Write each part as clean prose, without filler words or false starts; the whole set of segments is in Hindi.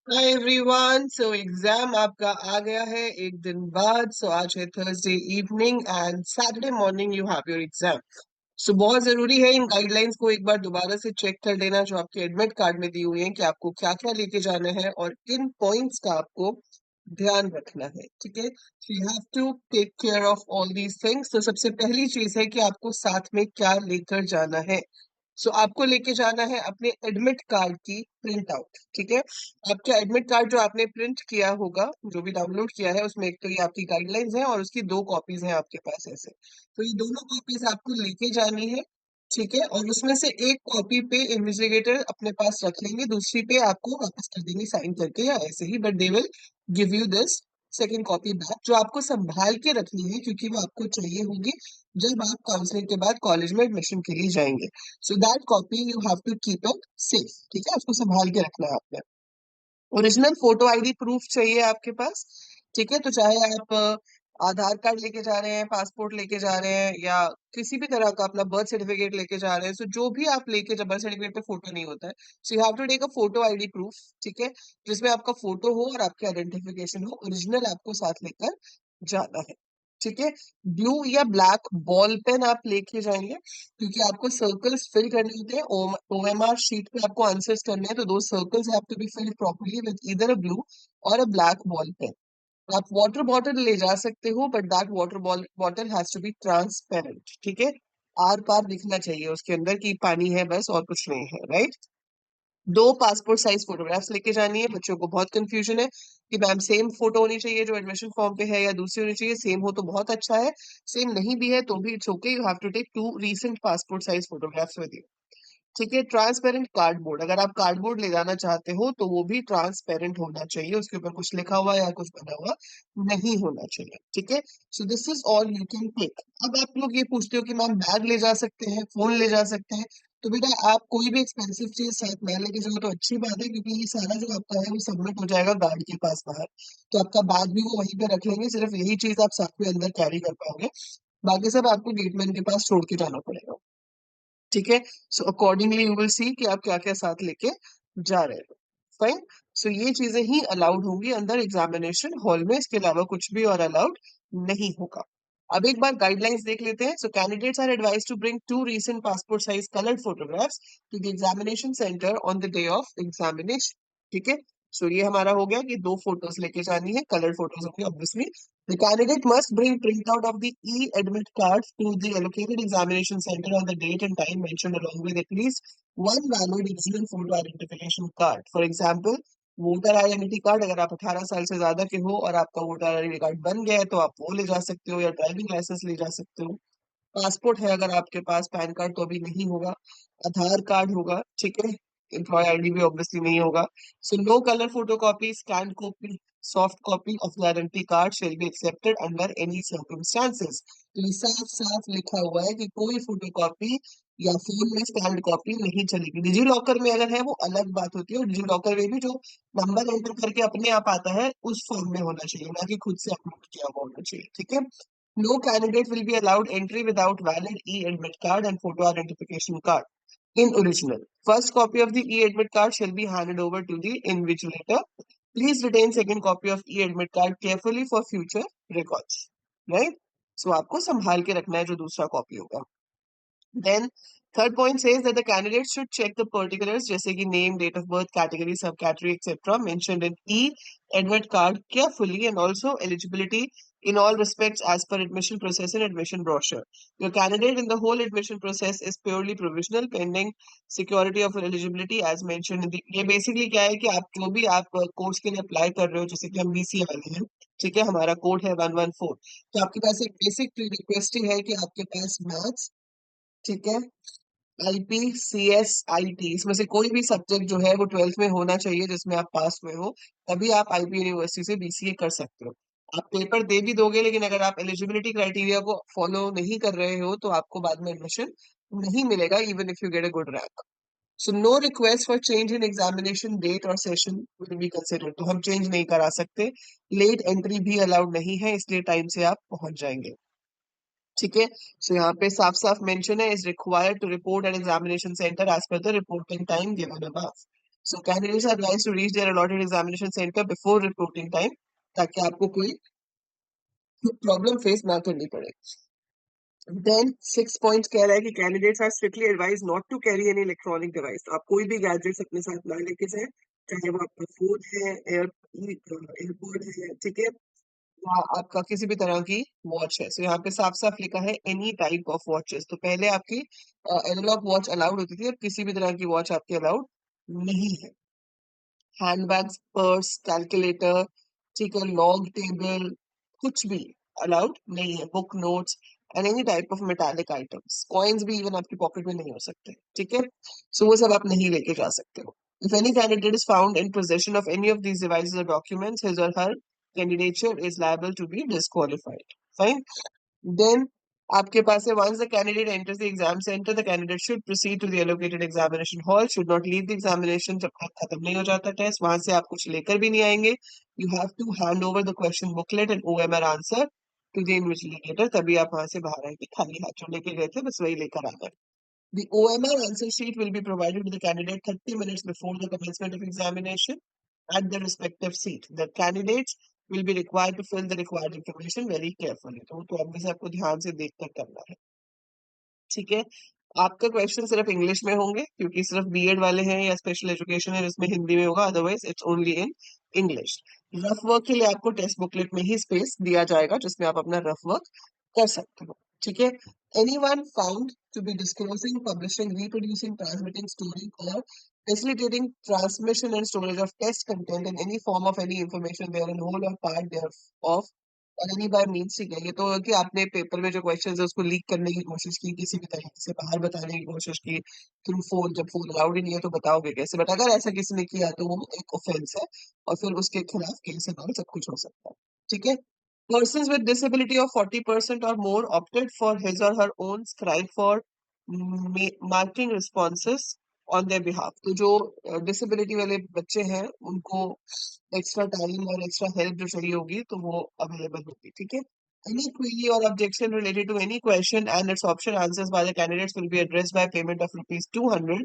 Hi everyone. सो एग्जाम आपका आ गया है एक दिन बाद। सो आज है Thursday evening and Saturday morning you have your exam. So बहुत जरूरी है इन गाइडलाइंस को एक बार दोबारा से चेक कर लेना जो आपके एडमिट कार्ड में दी हुई है कि आपको क्या क्या लेके जाना है और किन पॉइंट्स का आपको ध्यान रखना है। ठीक है, so you have to take care of all these things. तो सबसे पहली चीज है कि आपको साथ में क्या लेकर जाना है। सो आपको लेके जाना है अपने एडमिट कार्ड की प्रिंट आउट। ठीक है, आपका एडमिट कार्ड जो आपने प्रिंट किया होगा, जो भी डाउनलोड किया है, उसमें एक तो ये आपकी गाइडलाइंस है और उसकी दो कॉपीज हैं आपके पास ऐसे। तो ये दोनों कॉपीज आपको लेके जानी है। ठीक है, और उसमें से एक कॉपी पे इन्विजिलेटर अपने पास रख लेंगे, दूसरी पे आपको वापस कर देंगे साइन करके या ऐसे ही, but they will give you this second copy back जो आपको संभाल के रखनी है क्योंकि वो आपको चाहिए होगी जब आप काउंसलिंग के बाद कॉलेज में एडमिशन के लिए जाएंगे। So that copy you have to keep it safe. ठीक है, उसको संभाल के रखना है आपने। ओरिजिनल फोटो आईडी प्रूफ चाहिए आपके पास। ठीक है, तो चाहे आप आधार कार्ड लेके जा रहे हैं, पासपोर्ट लेके जा रहे हैं, या किसी भी तरह का अपना बर्थ सर्टिफिकेट लेके जा रहे हैं, सो जो भी आप लेके, जब बर्थ सर्टिफिकेट पे फोटो नहीं होता है, so you have to take a photo ID proof. ठीक है, जिसमें आपका फोटो हो और आपकी आइडेंटिफिकेशन हो, ओरिजिनल आपको साथ लेकर जाना है। ठीक है, ब्लू या ब्लैक बॉल पेन आप लेके जाएंगे क्योंकि आपको सर्कल्स फिल करने होते हैं। ओएमआर शीट पे आपको आंसर्स करने हैं, तो दो circles have to be filled properly with either a blue or a black ball pen. आप वाटर बॉटल ले जा सकते हो but that water bottle has to be transparent. ठीक है, आर पार दिखना चाहिए उसके अंदर कि पानी है बस और कुछ नहीं है, राइट। दो पासपोर्ट साइज फोटोग्राफ्स लेके जानी है। बच्चों को बहुत कंफ्यूजन है कि मैम सेम फोटो होनी चाहिए जो एडमिशन फॉर्म पे है या दूसरी होनी चाहिए। सेम हो तो बहुत अच्छा है, सेम नहीं भी है तो भी it's okay, you have to take two recent passport size photographs with you. ठीक है, ट्रांसपेरेंट कार्डबोर्ड, अगर आप कार्डबोर्ड ले जाना चाहते हो तो वो भी ट्रांसपेरेंट होना चाहिए, उसके ऊपर कुछ लिखा हुआ या कुछ बना हुआ नहीं होना चाहिए। ठीक है, so this is all you can take. अब आप लोग ये पूछते हो कि मैम बैग ले जा सकते हैं, फोन ले जा सकते हैं, तो बेटा आप कोई भी एक्सपेंसिव चीज साथ में लेके जाओ तो अच्छी बात है क्योंकि ये सारा जो आपका है वो सबमिट हो जाएगा गार्ड के पास बाहर। तो आपका बैग भी वो वहीं पे रख लेंगे, सिर्फ यही चीज आप साथ में अंदर कैरी कर पाओगे, बाकी सब आपको गेटमैन के पास छोड़ के जाना पड़ेगा। ठीक है, so accordingly you will see कि आप क्या क्या साथ लेके जा रहे हो। फाइन, सो ये चीजें ही अलाउड होंगी अंदर एग्जामिनेशन हॉल में, इसके अलावा कुछ भी और अलाउड नहीं होगा। अब एक बार गाइडलाइंस देख लेते हैं। So candidates are advise to bring two recent passport size coloured photographs to the examination centre on the day of examination. ठीक है, सो ये हमारा हो गया कि दो फोटोज लेके जानी है, कलर फोटोज होंगी obviously. The candidate must bring printout of the e-admit card to the allocated examination center on the date and time mentioned along with at least one valid original photo identification card. For example, voter identity card, अगर आप 18 साल से ज्यादा के हो और आपका वोटर आइडेंटिटी कार्ड बन गया है तो आप वो ले जा सकते हो, या ड्राइविंग लाइसेंस ले जा सकते हो। पासपोर्ट है अगर आपके पास, पैन कार्ड तो अभी नहीं होगा, आधार कार्ड होगा। ठीक है, एम्प्लॉय आईडी भी ऑब्वियसली नहीं होगा। So no colour photo copy, scan copy, soft copy of the identity card shall be accepted under any circumstances. तो ये साफ साफ लिखा हुआ है कि कोई फोटो कॉपी या फोन में स्कैन्ड कॉपी नहीं चलेगी। डिजी लॉकर में अगर है वो अलग बात होती है, और डिजी लॉकर में भी जो नंबर एंटर करके अपने आप आता है उस फॉर्म में होना चाहिए, ना कि खुद से अपलोड किया हुआ होना चाहिए। ठीक है, no candidate will be allowed entry without valid e-admit card and photo identification card in original. First copy of the e-admit card shall be handed over to the invigilator. Please retain second copy of e-admit card carefully for future records. Right? So आपको संभाल के रखना है जो दूसरा कॉपी होगा। Then third point says that the candidates should check the particulars जैसे कि name, date of birth, category, subcategory, etc. mentioned in e-admit card carefully, and also eligibility in all respects as per admission process and admission brochure. Your candidate in the whole admission process is purely provisional pending security of eligibility as mentioned in the, ये basically क्या है कि आप जो भी आप कोर्स के लिए अप्लाई कर रहे हो, जैसे कि हम बीसीए वाले हैं, ठीक है, हमारा कोड है 114, तो आपके पास एक बेसिक प्री रिक्वेस्ट ही है कि आपके पास मैथ्स, ठीक है, आईपी, सीएस, आईटी, इसमें से कोई भी सब्जेक्ट जो है वो 12th में होना चाहिए जिसमें आप पास हुए हो, तभी आप आईपी यूनिवर्सिटी से बीसीए कर सकते हो। आप पेपर दे भी दोगे लेकिन अगर आप एलिजिबिलिटी क्राइटेरिया को फॉलो नहीं कर रहे हो तो आपको बाद में एडमिशन नहीं मिलेगा, even if you get a good rank. So no request for change in examination date और सेशन विल बी कंसिडर्ड, तो हम चेंज नहीं करा सकते। लेट एंट्री भी अलाउड नहीं है, इसलिए टाइम से आप पहुंच जाएंगे। ठीक है, सो यहाँ पे साफ साफ मेंशन है, is required to report at examination centre as per the reporting time given above. So candidates are advised to reach their allotted examination center before reporting time, ताकि आपको कोई प्रॉब्लम फेस ना करनी पड़े. देन 6 पॉइंट कह रहा है कि candidates are strictly advised not to carry any electronic device. तो आप कोई भी गैजेट्स अपने साथ ना लेके जाए, चाहे वो आपका फोन है, एयरपोर्ट है, ठीक है, या आपका किसी भी तरह की वॉच है. सो यहाँ पे साफ साफ लिखा है एनी टाइप ऑफ वॉचेस. तो पहले आपकी एनालॉग वॉच अलाउड होती थी, और किसी भी तरह की वॉच आपकी अलाउड नहीं है. हैंडबैग्स, पर्स, कैलकुलेटर, ठीक है, लॉग टेबल, कुछ भी अलाउड नहीं है. Book, notes and any type of metallic items, coins भी इवन आपकी पॉकेट में नहीं हो सकते. ठीक है, सो वो सब आप नहीं लेके जा सकते हो. If any candidate is found in possession of any of these devices और डॉक्यूमेंट्स, हिज और हर candidature is liable to be disqualified. Fine. Then आपके पास है once the candidate enters the exam center, the candidate should proceed to the allocated examination hall, should not leave the examination जब तक खत्म नहीं हो जाता टेस्ट. वहां से आप कुछ लेकर भी नहीं आएंगे. You have to hand over the question booklet and OMR answer to the invigilator. तभी आप वहां से बाहर आएंगे. खाली हाथ जो लेके गए थे बस वही लेकर आना है. The OMR answer sheet will be provided to the candidate 30 minutes before the commencement of examination at the respective seat. The candidates will be required to fill the required information very carefully. तो obviously आपको ध्यान से देख कर करना है. ठीक है, आपका क्वेश्चन सिर्फ इंग्लिश में होंगे, क्योंकि सिर्फ बीएड वाले हैं या स्पेशल एजुकेशन है जिसमें हिंदी में होगा, otherwise it's only in English. Rough work के लिए आपको टेक्स्ट बुकलेट में ही स्पेस दिया जाएगा जिसमें आप अपना रफ वर्क कर सकते हो. ठीक है, anyone found to be disclosing, publishing, reproducing, transmitting, storing or facilitating transmission and storage of test content in any form of any information therein whole or part thereof और एनी बाय मीन्स. ठीक है, ये तो कि आपने पेपर में जो क्वेश्चन है उसको लीक करने की कोशिश की, किसी भी तरीके से बाहर बताने की कोशिश की थ्रू फोन. जब फोन अलाउड ही नहीं है तो बताओगे कैसे? बट अगर ऐसा किसी ने किया तो वो एक ऑफेंस है, और फिर उसके खिलाफ केस एंड ऑल सब कुछ हो सकता है. ठीक है, persons with disability of 40% or more opted for his or her own scribe for marking responses on their behalf. तो जो डिसेबिलिटी वाले बच्चे हैं उनको एक्स्ट्रा टाइम और एक्स्ट्रा हेल्प जो चाहिए होगी तो वो अवेलेबल होगी. ठीक है, any query or objection related to any question and its option answers by the candidates will be addressed by payment of rupees 200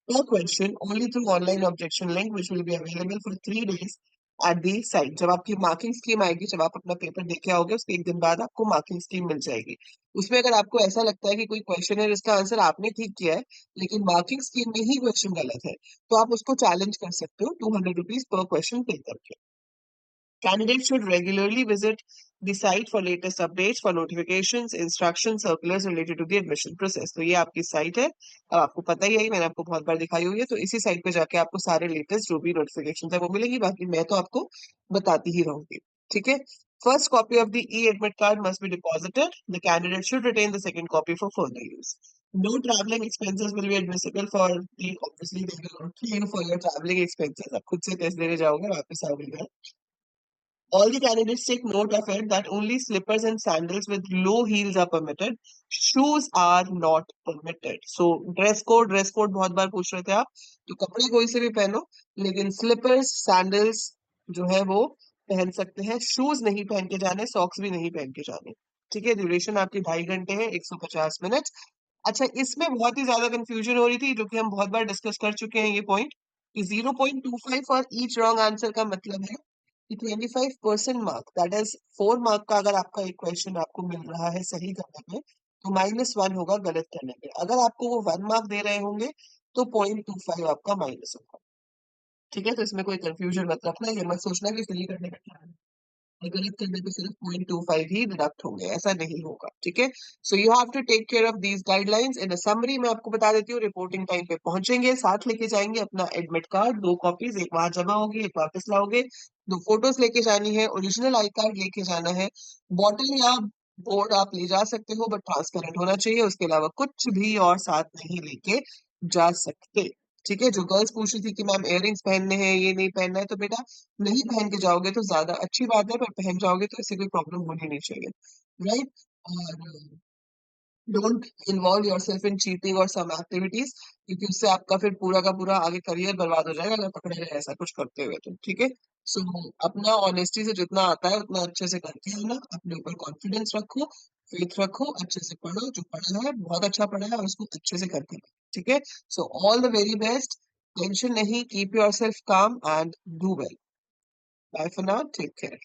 per question only through online objection link which will be available for 3 days at the site. जब आपकी मार्किंग स्कीम आएगी, जब आप अपना पेपर देके आओगे उसके एक दिन बाद आपको मार्किंग स्कीम मिल जाएगी. उसमें अगर आपको ऐसा लगता है कि कोई क्वेश्चन है जिसका आंसर आपने ठीक किया है लेकिन मार्किंग स्कीम में ही क्वेश्चन गलत है, तो आप उसको चैलेंज कर सकते हो 200 रुपीज पर क्वेश्चन पे करके. Candidates should regularly visit the site for latest updates, for notifications, instructions, circulars related to the admission process. तो ये आपकी साइट है, अब आपको पता ही है, मैंने आपको बहुत बार दिखाई हुई है. तो इसी साइट पे जाके आपको सारे लेटेस्ट जो भी नोटिफिकेशन है वो मिलेंगी. बाकी मैं तो आपको बताती ही रहूंगी. ठीक है, first copy of the e-admit card must be deposited. The candidate should retain the second copy for further use. No traveling expenses will be admissible for the, obviously they will not pay you for your traveling expenses. आप खुद से टेस्ट देने जाओगे, वापस आओगे घर. All the candidates take note of it that only slippers and sandals with low heels are permitted. Shoes are not permitted. So dress code बहुत बार पूछ रहे थे आप, तो कपड़े कोई से भी पहनो, लेकिन स्लीपर्स सैंडल्स जो है वो पहन सकते हैं. शूज नहीं पहन के जाने, सॉक्स भी नहीं पहन के जाने. ठीक है, ड्यूरेशन आपकी 2.5 घंटे है, 150 मिनट. अच्छा, इसमें बहुत ही ज्यादा कंफ्यूजन हो रही थी जो कि हम बहुत बार डिस्कस कर चुके हैं ये पॉइंट, कि 0.25 फॉर ईच रॉन्ग आंसर का मतलब है कि 25% मार्क, दैट इज 4 मार्क का अगर आपका एक क्वेश्चन आपको मिल रहा है सही करने में, तो -1 होगा गलत करने पे. अगर आपको वो 1 मार्क दे रहे होंगे तो 0.25 आपका माइनस होगा. ठीक है, तो इसमें कोई कंफ्यूजन मत रखना, ये मत सोचना कि सही करने का क्या है, गलत करने पे सिर्फ 0.25 ही डिडक्ट होंगे, ऐसा नहीं होगा. ठीक है, so you have to take care of these guidelines. In a summary मैं आपको बता देती हूँ, रिपोर्टिंग टाइम पे पहुंचेंगे, साथ लेके जाएंगे अपना एडमिट कार्ड, 2 कॉपीज, एक वहां जमा होगी, एक वापस लाओगे. 2 फोटोज लेके जानी है, ओरिजिनल आई कार्ड लेके जाना है. बॉटल या बोर्ड आप ले जा सकते हो बट ट्रांसपेरेंट होना चाहिए, उसके अलावा कुछ भी और साथ नहीं लेके जा सकते. ठीक है, जो गर्ल्स पूछ रही थी कि मैम इयररिंग्स पहनने हैं, ये नहीं पहनना है, तो बेटा नहीं पहन के जाओगे तो ज्यादा अच्छी बात है, पर पहन जाओगे तो इससे कोई प्रॉब्लम होनी नहीं चाहिए. राइट, और don't involve yourself in cheating और सम एक्टिविटीज, क्योंकि उससे आपका फिर पूरा का पूरा आगे करियर बर्बाद हो जाएगा अगर पकड़े गए ऐसा कुछ करते हुए तो. ठीक है, सो अपना ऑनेस्टी से जितना आता है उतना अच्छे से करके आना, अपने ऊपर कॉन्फिडेंस रखो, फेथ रखो, अच्छे से पढ़ो, जो पढ़ा है बहुत अच्छा पढ़ा है और उसको अच्छे से करके. ठीक है, so all the very best. Tension नहीं, keep yourself calm and do well. Bye for now, take care.